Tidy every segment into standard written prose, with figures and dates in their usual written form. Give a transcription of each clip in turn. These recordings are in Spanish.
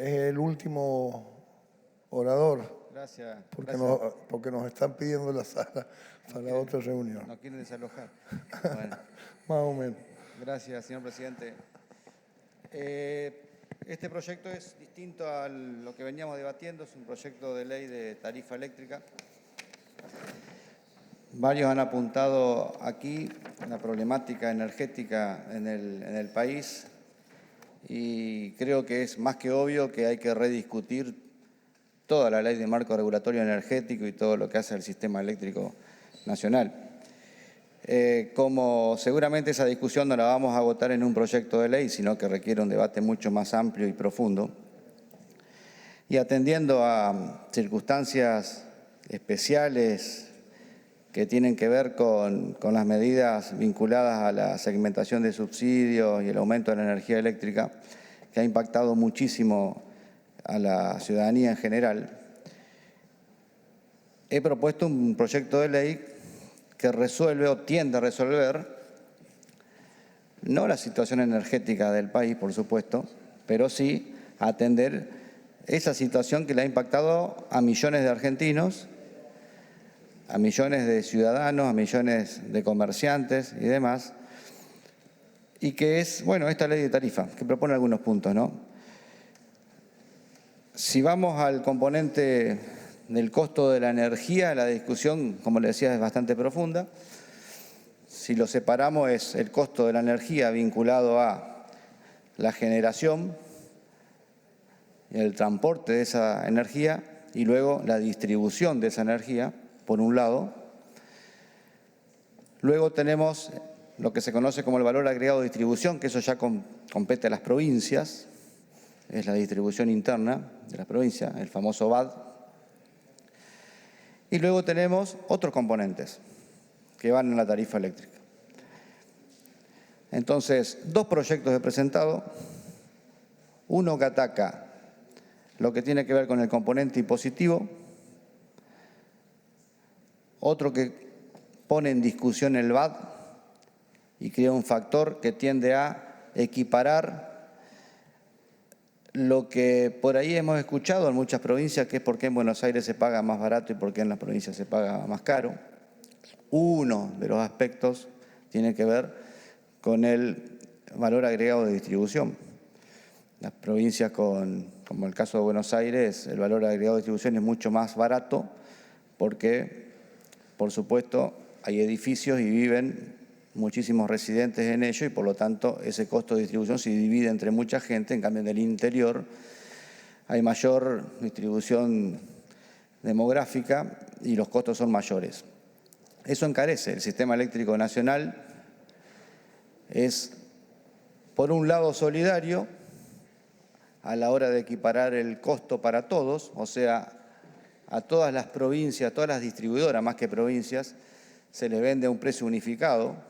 es el último orador, Gracias. porque nos están pidiendo la sala para otra reunión. No quieren desalojar. Bueno, Más o menos. gracias, señor presidente. Este proyecto es distinto a lo que veníamos debatiendo, es un proyecto de ley de tarifa eléctrica. Varios han apuntado aquí la problemática energética en el país y creo que es más que obvio que hay que rediscutir toda la ley de marco regulatorio energético y todo lo que hace el sistema eléctrico nacional. Como seguramente esa discusión no la vamos a votar en un proyecto de ley, sino que requiere un debate mucho más amplio y profundo, y atendiendo a circunstancias especiales que tienen que ver con las medidas vinculadas a la segmentación de subsidios y el aumento de la energía eléctrica, que ha impactado muchísimo a la ciudadanía en general, he propuesto un proyecto de ley que resuelve o tiende a resolver no la situación energética del país, por supuesto, pero sí a atender esa situación que le ha impactado a millones de argentinos, a millones de ciudadanos, a millones de comerciantes y demás, y que es, bueno, esta ley de tarifa, que propone algunos puntos, ¿no? Si vamos al componente del costo de la energía, la discusión, como le decía, es bastante profunda. Si lo separamos, es el costo de la energía vinculado a la generación y el transporte de esa energía y luego la distribución de esa energía, por un lado. Luego tenemos lo que se conoce como el valor agregado de distribución, que eso ya compete a las provincias, es la distribución interna de las provincias, el famoso VAD. Y luego tenemos otros componentes que van en la tarifa eléctrica. Entonces, dos proyectos he presentado, uno que ataca lo que tiene que ver con el componente impositivo, otro que pone en discusión el VAD y crea un factor que tiende a equiparar lo que por ahí hemos escuchado en muchas provincias, que es por qué en Buenos Aires se paga más barato y por qué en las provincias se paga más caro. Uno de los aspectos tiene que ver con el valor agregado de distribución. Las provincias como el caso de Buenos Aires, el valor agregado de distribución es mucho más barato porque, por supuesto, hay edificios y viven muchísimos residentes en ellos y por lo tanto ese costo de distribución se divide entre mucha gente. En cambio, en el interior hay mayor distribución demográfica y los costos son mayores. Eso encarece. El sistema eléctrico nacional es, por un lado, solidario a la hora de equiparar el costo para todos, o sea, a todas las provincias, a todas las distribuidoras, más que provincias, se les vende a un precio unificado.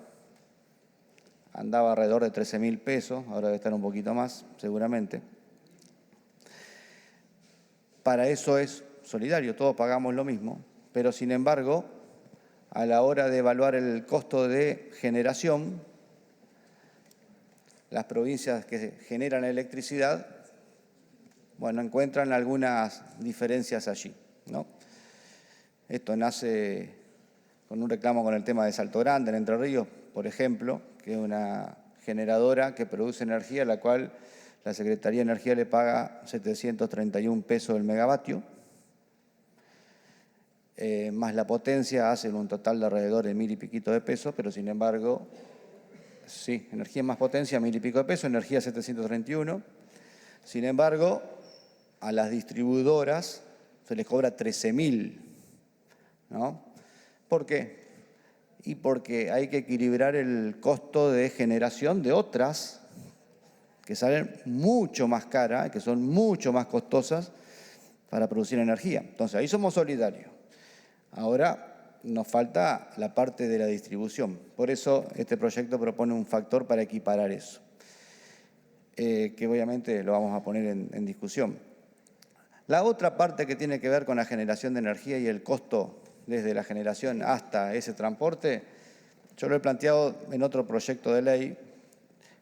Andaba alrededor de 13.000 pesos, ahora debe estar un poquito más, seguramente. Para eso es solidario, todos pagamos lo mismo, pero sin embargo, a la hora de evaluar el costo de generación, las provincias que generan electricidad, bueno, encuentran algunas diferencias allí, ¿no? Esto nace con un reclamo con el tema de Salto Grande, en Entre Ríos, por ejemplo, que es una generadora que produce energía, a la cual la Secretaría de Energía le paga 731 pesos el megavatio, más la potencia hacen un total de alrededor de 1.000 y piquito de pesos, pero sin embargo, sí, energía más potencia, 1.000 y pico de pesos, energía 731. Sin embargo, a las distribuidoras se les cobra 13.000, ¿no? ¿Por qué? Y porque hay que equilibrar el costo de generación de otras que salen mucho más caras, que son mucho más costosas para producir energía. Entonces, ahí somos solidarios. Ahora nos falta la parte de la distribución. Por eso este proyecto propone un factor para equiparar eso, que obviamente lo vamos a poner en discusión. La otra parte que tiene que ver con la generación de energía y el costo desde la generación hasta ese transporte, yo lo he planteado en otro proyecto de ley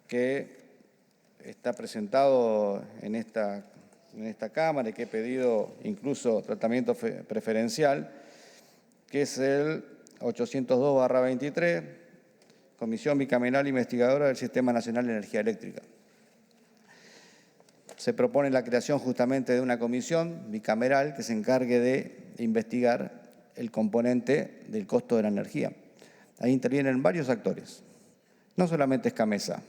que está presentado en esta en esta Cámara y que he pedido incluso tratamiento preferencial, que es el 802/23, Comisión Bicameral Investigadora del Sistema Nacional de Energía Eléctrica. Se propone la creación justamente de una comisión bicameral que se encargue de investigar el componente del costo de la energía. Ahí intervienen varios actores. No solamente es Camesa,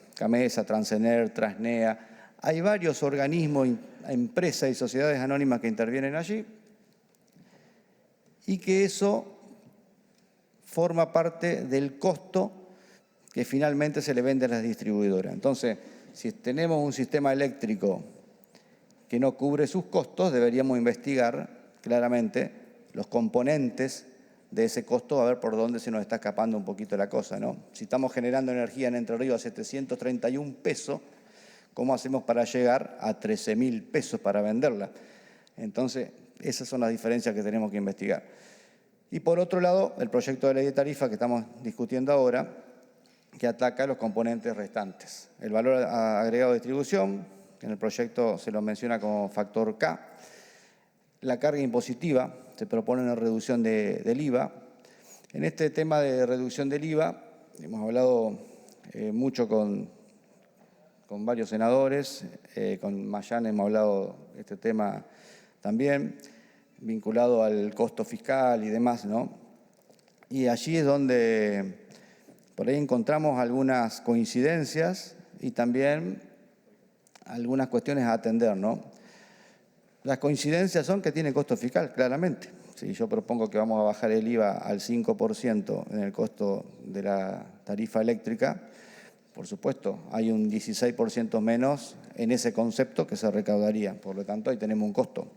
Transener, Transnea. Hay varios organismos, empresas y sociedades anónimas que intervienen allí y que eso forma parte del costo que finalmente se le vende a las distribuidoras. Entonces, si tenemos un sistema eléctrico que no cubre sus costos, deberíamos investigar claramente los componentes de ese costo, a ver por dónde se nos está escapando un poquito la cosa, ¿no? Si estamos generando energía en Entre Ríos a 731 pesos, ¿cómo hacemos para llegar a 13.000 pesos para venderla? Entonces, esas son las diferencias que tenemos que investigar. Y por otro lado, el proyecto de ley de tarifa que estamos discutiendo ahora, que ataca los componentes restantes. El valor agregado de distribución, que en el proyecto se lo menciona como factor K. La carga impositiva, se propone una reducción del IVA. En este tema de reducción del IVA, hemos hablado mucho con varios senadores, con Mayán hemos hablado de este tema también, vinculado al costo fiscal y demás, ¿no? Y allí es donde por ahí encontramos algunas coincidencias y también algunas cuestiones a atender, ¿no? Las coincidencias son que tiene costo fiscal, claramente. Si yo propongo que vamos a bajar el IVA al 5% en el costo de la tarifa eléctrica, por supuesto, hay un 16% menos en ese concepto que se recaudaría. Por lo tanto, ahí tenemos un costo.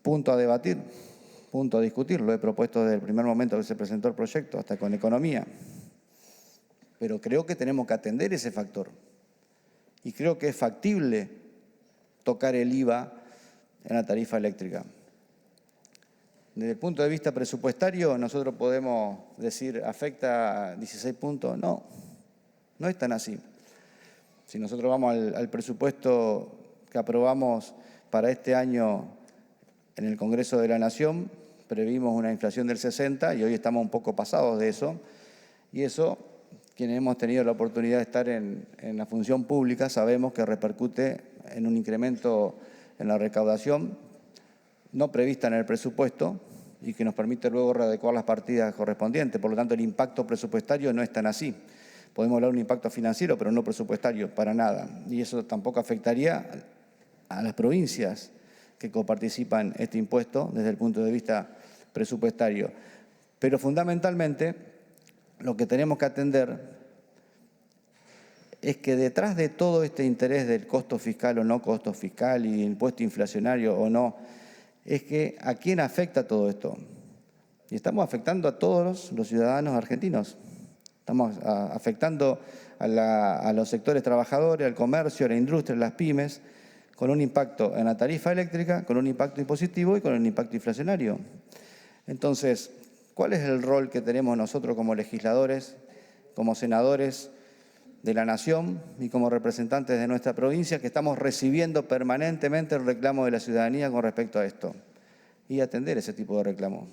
Punto a debatir, punto a discutir. Lo he propuesto desde el primer momento que se presentó el proyecto, hasta con economía. Pero creo que tenemos que atender ese factor. Y creo que es factible tocar el IVA en la tarifa eléctrica. Desde el punto de vista presupuestario, nosotros podemos decir, ¿afecta 16 puntos? No, no es tan así. Si nosotros vamos al presupuesto que aprobamos para este año en el Congreso de la Nación, previmos una inflación del 60 y hoy estamos un poco pasados de eso. Y eso, quienes hemos tenido la oportunidad de estar en la función pública, sabemos que repercute en un incremento en la recaudación no prevista en el presupuesto y que nos permite luego readecuar las partidas correspondientes. Por lo tanto, el impacto presupuestario no es tan así. Podemos hablar de un impacto financiero, pero no presupuestario, para nada. Y eso tampoco afectaría a las provincias que coparticipan este impuesto desde el punto de vista presupuestario. Pero fundamentalmente, lo que tenemos que atender es que detrás de todo este interés del costo fiscal o no costo fiscal y impuesto inflacionario o no, es que ¿a quién afecta todo esto? Y estamos afectando a todos los ciudadanos argentinos. Estamos afectando a los sectores trabajadores, al comercio, a la industria, a las pymes, con un impacto en la tarifa eléctrica, con un impacto impositivo y con un impacto inflacionario. Entonces, ¿cuál es el rol que tenemos nosotros como legisladores, como senadores de la Nación y como representantes de nuestra provincia, que estamos recibiendo permanentemente el reclamo de la ciudadanía con respecto a esto? Y atender ese tipo de reclamos.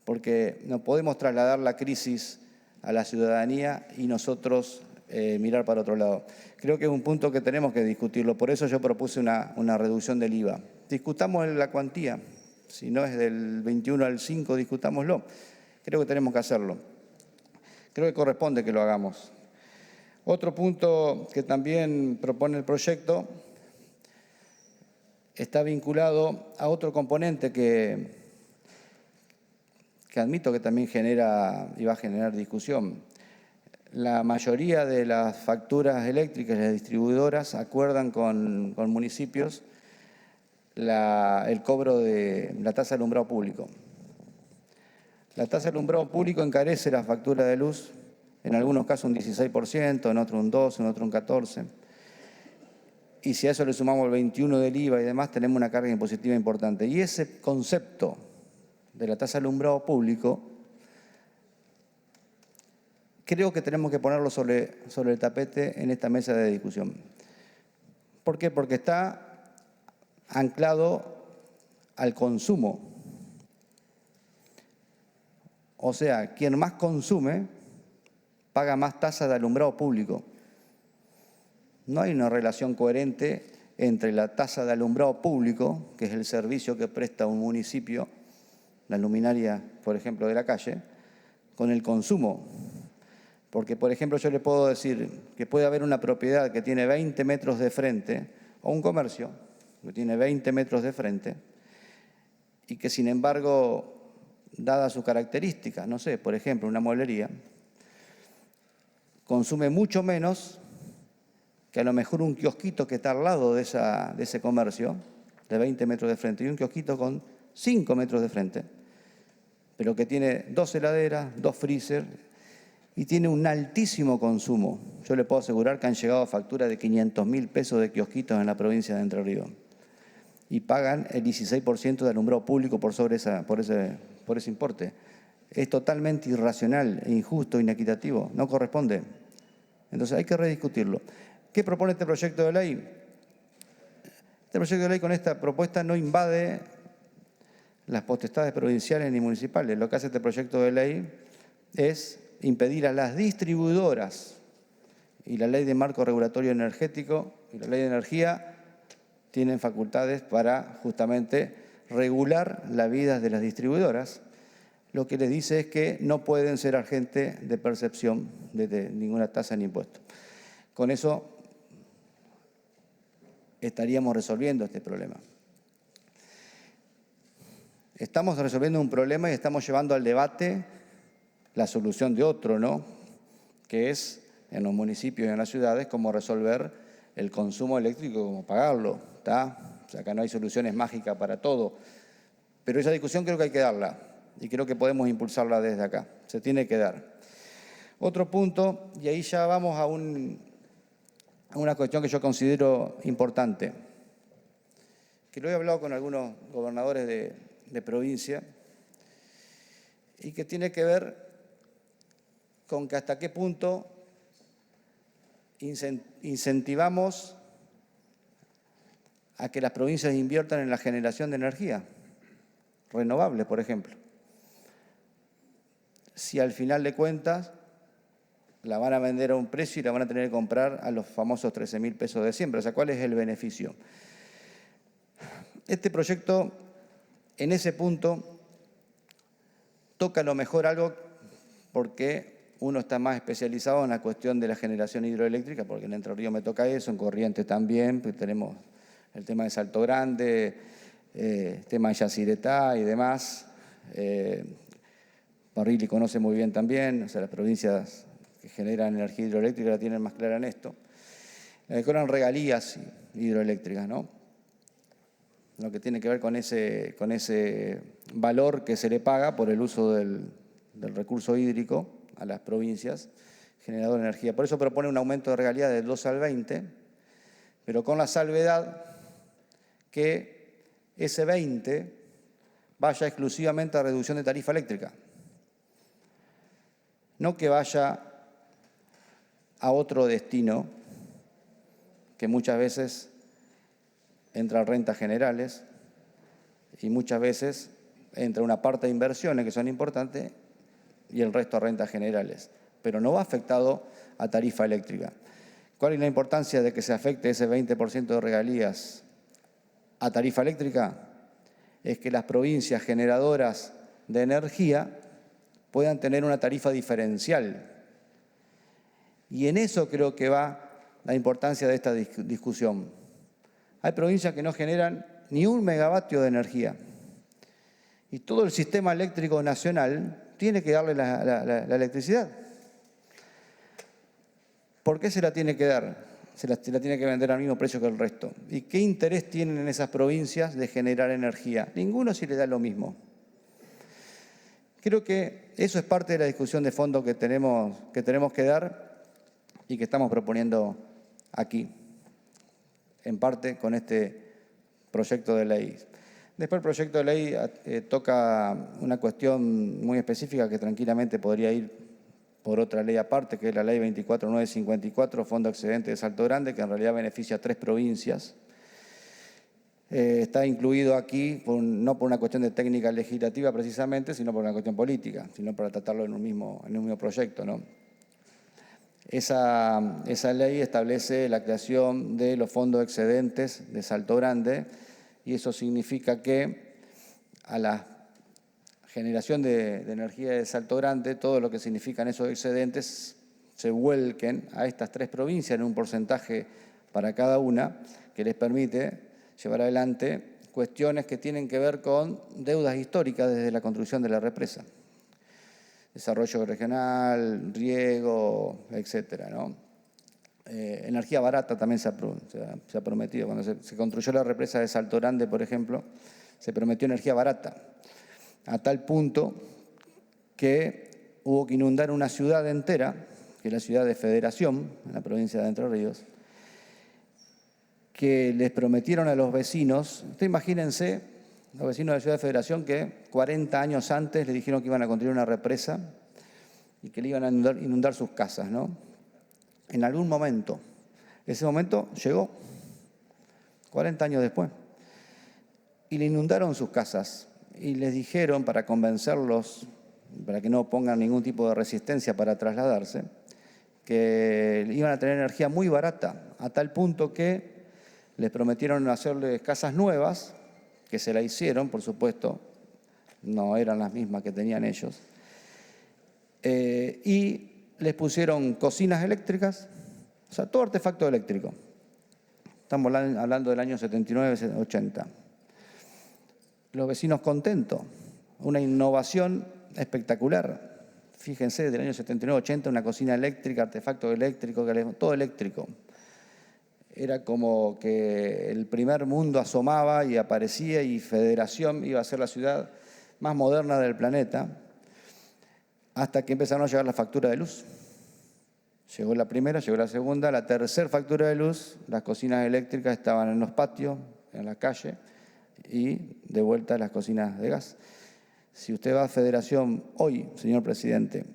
Porque no podemos trasladar la crisis a la ciudadanía y nosotros mirar para otro lado. Creo que es un punto que tenemos que discutirlo. Por eso yo propuse una reducción del IVA. Discutamos la cuantía. Si no es del 21 al 5, discutámoslo. Creo que tenemos que hacerlo. Creo que corresponde que lo hagamos. Otro punto que también propone el proyecto está vinculado a otro componente que admito que también genera y va a generar discusión. La mayoría de las facturas eléctricas y las distribuidoras acuerdan con municipios el cobro de la tasa de alumbrado público. La tasa de alumbrado público encarece la factura de luz, en algunos casos un 16%, en otros un 12%, en otros un 14%. Y si a eso le sumamos el 21% del IVA y demás, tenemos una carga impositiva importante. Y ese concepto de la tasa de alumbrado público, creo que tenemos que ponerlo sobre el tapete en esta mesa de discusión. ¿Por qué? Porque está anclado al consumo. O sea, quien más consume paga más tasa de alumbrado público. No hay una relación coherente entre la tasa de alumbrado público, que es el servicio que presta un municipio, la luminaria, por ejemplo, de la calle, con el consumo. Porque, por ejemplo, yo le puedo decir que puede haber una propiedad que tiene 20 metros de frente, o un comercio que tiene 20 metros de frente, y que, sin embargo, dadas sus características, no sé, por ejemplo, una mueblería, consume mucho menos que a lo mejor un kiosquito que está al lado de ese comercio, de 20 metros de frente, y un kiosquito con 5 metros de frente, pero que tiene 2 heladeras, 2 freezer y tiene un altísimo consumo. Yo le puedo asegurar que han llegado a facturas de 500.000 pesos de kiosquitos en la provincia de Entre Ríos y pagan el 16% de alumbrado público por ese importe. Es totalmente irracional, injusto, inequitativo, no corresponde. Entonces hay que rediscutirlo. ¿Qué propone este proyecto de ley? Este proyecto de ley con esta propuesta no invade las potestades provinciales ni municipales. Lo que hace este proyecto de ley es impedir a las distribuidoras, y la Ley de Marco Regulatorio Energético y la Ley de Energía tienen facultades para justamente regular la vida de las distribuidoras. Lo que les dice es que no pueden ser agentes de percepción de ninguna tasa ni impuesto. Con eso estaríamos resolviendo este problema. Estamos resolviendo un problema y estamos llevando al debate la solución de otro, ¿no? Que es en los municipios y en las ciudades cómo resolver el consumo eléctrico, cómo pagarlo, ¿está? O sea, acá no hay soluciones mágicas para todo, pero esa discusión creo que hay que darla y creo que podemos impulsarla desde acá, se tiene que dar. Otro punto, y ahí ya vamos a una cuestión que yo considero importante, que lo he hablado con algunos gobernadores de provincia y que tiene que ver con que hasta qué punto incentivamos a que las provincias inviertan en la generación de energía renovable, por ejemplo. Si al final de cuentas la van a vender a un precio y la van a tener que comprar a los famosos 13.000 pesos de siempre. O sea, ¿cuál es el beneficio? Este proyecto, en ese punto, toca a lo mejor algo porque uno está más especializado en la cuestión de la generación hidroeléctrica, porque en Entre Ríos me toca eso, en Corrientes también, pues tenemos el tema de Salto Grande, tema de Yacyretá y demás. Parrilli conoce muy bien también, o sea, las provincias que generan energía hidroeléctrica la tienen más clara en esto. Cobran regalías hidroeléctricas, ¿no? Lo que tiene que ver con ese valor que se le paga por el uso del recurso hídrico a las provincias generador de energía. Por eso propone un aumento de regalía del 12 al 20, pero con la salvedad que ese 20 vaya exclusivamente a reducción de tarifa eléctrica. No que vaya a otro destino que muchas veces entra a rentas generales y muchas veces entra una parte de inversiones que son importantes y el resto a rentas generales, pero no va afectado a tarifa eléctrica. ¿Cuál es la importancia de que se afecte ese 20% de regalías a tarifa eléctrica? Es que las provincias generadoras de energía puedan tener una tarifa diferencial. Y en eso creo que va la importancia de esta discusión. Hay provincias que no generan ni 1 megavatio de energía. Y todo el sistema eléctrico nacional tiene que darle la electricidad. ¿Por qué se la tiene que dar? Se la tiene que vender al mismo precio que el resto. ¿Y qué interés tienen en esas provincias de generar energía? Ninguno si le da lo mismo. Creo que eso es parte de la discusión de fondo que tenemos que dar y que estamos proponiendo aquí, en parte con este proyecto de ley. Después el proyecto de ley toca una cuestión muy específica que tranquilamente podría ir por otra ley aparte, que es la ley 24954, Fondo Excedente de Salto Grande, que en realidad beneficia a 3 provincias. Está incluido aquí no por una cuestión de técnica legislativa precisamente, sino por una cuestión política, sino para tratarlo en un mismo proyecto, ¿no? Esa ley establece la creación de los fondos excedentes de Salto Grande y eso significa que a la generación de energía de Salto Grande, todo lo que significan esos excedentes se vuelquen a estas 3 provincias en un porcentaje para cada una que les permite llevar adelante cuestiones que tienen que ver con deudas históricas desde la construcción de la represa. Desarrollo regional, riego, etcétera, ¿no? Energía barata también se ha prometido. Cuando se construyó la represa de Salto Grande, por ejemplo, se prometió energía barata, a tal punto que hubo que inundar una ciudad entera, que es la ciudad de Federación, en la provincia de Entre Ríos, que les prometieron a los vecinos, ustedes imagínense, los vecinos de la ciudad de Federación que 40 años antes le dijeron que iban a construir una represa y que le iban a inundar sus casas, ¿no? En algún momento, ese momento llegó, 40 años después, y le inundaron sus casas y les dijeron, para convencerlos, para que no pongan ningún tipo de resistencia para trasladarse, que iban a tener energía muy barata, a tal punto que les prometieron hacerles casas nuevas, que se la hicieron, por supuesto, no eran las mismas que tenían ellos, y les pusieron cocinas eléctricas, o sea, todo artefacto eléctrico. Estamos hablando del año 79, 80. Los vecinos contentos, una innovación espectacular. Fíjense, del año 79, 80, una cocina eléctrica, artefacto eléctrico, todo eléctrico. Era como que el primer mundo asomaba y aparecía y Federación iba a ser la ciudad más moderna del planeta, hasta que empezaron a llegar las facturas de luz. Llegó la primera, llegó la segunda, la tercera factura de luz, las cocinas eléctricas estaban en los patios, en la calle, y de vuelta las cocinas de gas. Si usted va a Federación hoy, señor presidente,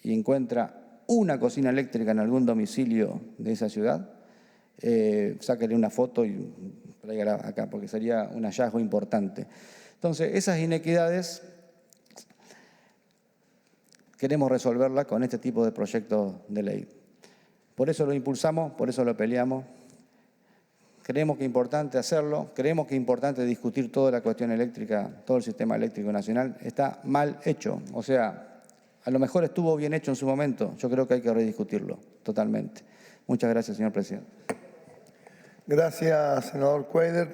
y encuentra una cocina eléctrica en algún domicilio de esa ciudad, sáquele una foto y tráigala acá, porque sería un hallazgo importante. Entonces, esas inequidades queremos resolverlas con este tipo de proyectos de ley. Por eso lo impulsamos, por eso lo peleamos. Creemos que es importante hacerlo, creemos que es importante discutir toda la cuestión eléctrica, todo el sistema eléctrico nacional. Está mal hecho, o sea, a lo mejor estuvo bien hecho en su momento, yo creo que hay que rediscutirlo totalmente. Muchas gracias, señor presidente. Gracias, senador Cuéllar.